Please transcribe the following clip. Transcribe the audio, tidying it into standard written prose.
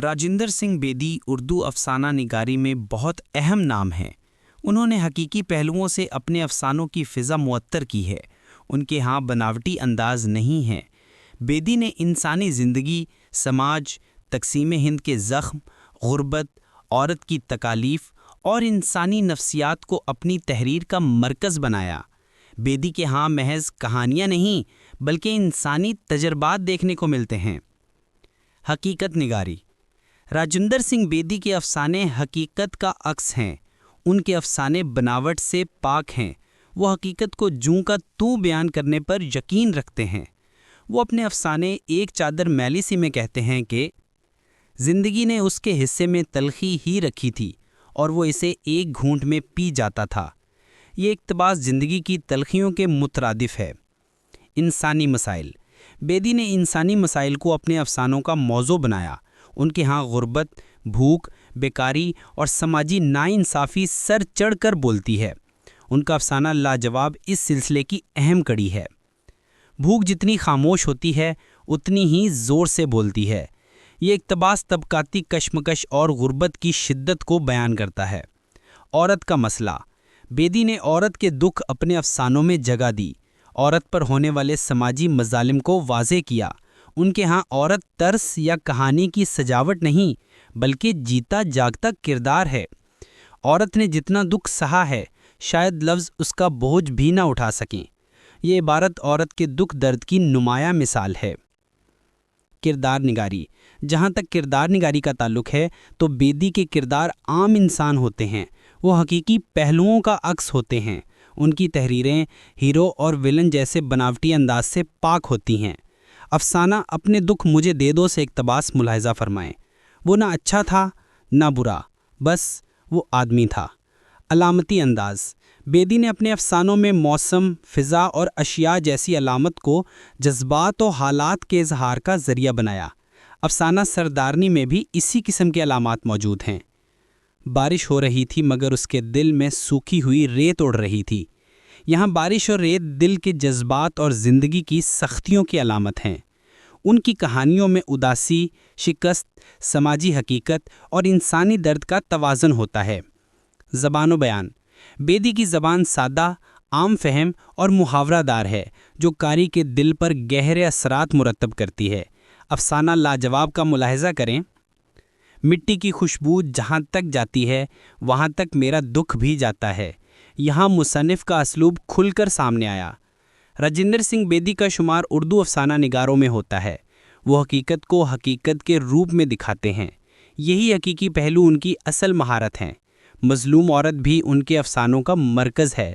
راجندر سنگھ بیدی اردو افسانہ نگاری میں بہت اہم نام ہیں۔ انہوں نے حقیقی پہلوؤں سے اپنے افسانوں کی فضا معطر کی ہے۔ ان کے ہاں بناوٹی انداز نہیں ہے۔ بیدی نے انسانی زندگی، سماج، تقسیم ہند کے زخم، غربت، عورت کی تکالیف اور انسانی نفسیات کو اپنی تحریر کا مرکز بنایا۔ بیدی کے ہاں محض کہانیاں نہیں بلکہ انسانی تجربات دیکھنے کو ملتے ہیں۔ حقیقت نگاری۔ راجندر سنگھ بیدی کے افسانے حقیقت کا عکس ہیں۔ ان کے افسانے بناوٹ سے پاک ہیں۔ وہ حقیقت کو جوں کا توں بیان کرنے پر یقین رکھتے ہیں۔ وہ اپنے افسانے ایک چادر میلی سی میں کہتے ہیں کہ زندگی نے اس کے حصے میں تلخی ہی رکھی تھی اور وہ اسے ایک گھونٹ میں پی جاتا تھا۔ یہ اقتباس زندگی کی تلخیوں کے مترادف ہے۔ انسانی مسائل۔ بیدی نے انسانی مسائل کو اپنے افسانوں کا موضوع بنایا۔ ان کے ہاں غربت، بھوک، بیکاری اور سماجی ناانصافی سر چڑھ کر بولتی ہے۔ ان کا افسانہ لاجواب اس سلسلے کی اہم کڑی ہے۔ بھوک جتنی خاموش ہوتی ہے اتنی ہی زور سے بولتی ہے۔ یہ اقتباس طبقاتی کشمکش اور غربت کی شدت کو بیان کرتا ہے۔ عورت کا مسئلہ۔ بیدی نے عورت کے دکھ اپنے افسانوں میں جگہ دی۔ عورت پر ہونے والے سماجی مظالم کو واضح کیا۔ ان کے ہاں عورت ترس یا کہانی کی سجاوٹ نہیں بلکہ جیتا جاگتا کردار ہے۔ عورت نے جتنا دکھ سہا ہے شاید لفظ اس کا بوجھ بھی نہ اٹھا سکیں۔ یہ عبارت عورت کے دکھ درد کی نمایاں مثال ہے۔ کردار نگاری۔ جہاں تک کردار نگاری کا تعلق ہے تو بیدی کے کردار عام انسان ہوتے ہیں۔ وہ حقیقی پہلوؤں کا عکس ہوتے ہیں۔ ان کی تحریریں ہیرو اور ویلن جیسے بناوٹی انداز سے پاک ہوتی ہیں۔ افسانہ اپنے دکھ مجھے دے دو سے اقتباس ملاحظہ فرمائیں۔ وہ نہ اچھا تھا نہ برا، بس وہ آدمی تھا۔ علامتی انداز۔ بیدی نے اپنے افسانوں میں موسم، فضا اور اشیاء جیسی علامت کو جذبات و حالات کے اظہار کا ذریعہ بنایا۔ افسانہ سردارنی میں بھی اسی قسم کے علامات موجود ہیں۔ بارش ہو رہی تھی مگر اس کے دل میں سوکھی ہوئی ریت اڑ رہی تھی۔ یہاں بارش اور ریت دل کے جذبات اور زندگی کی سختیوں کی علامت ہیں۔ ان کی کہانیوں میں اداسی، شکست، سماجی حقیقت اور انسانی درد کا توازن ہوتا ہے۔ زبان و بیان۔ بیدی کی زبان سادہ، عام فہم اور محاورہ دار ہے جو قاری کے دل پر گہرے اثرات مرتب کرتی ہے۔ افسانہ لاجواب کا ملاحظہ کریں۔ مٹی کی خوشبو جہاں تک جاتی ہے وہاں تک میرا دکھ بھی جاتا ہے۔ یہاں مصنف کا اسلوب کھل کر سامنے آیا۔ راجندر سنگھ بیدی کا شمار اردو افسانہ نگاروں میں ہوتا ہے۔ وہ حقیقت کو حقیقت کے روپ میں دکھاتے ہیں۔ یہی حقیقی پہلو ان کی اصل مہارت ہیں۔ مظلوم عورت بھی ان کے افسانوں کا مرکز ہے۔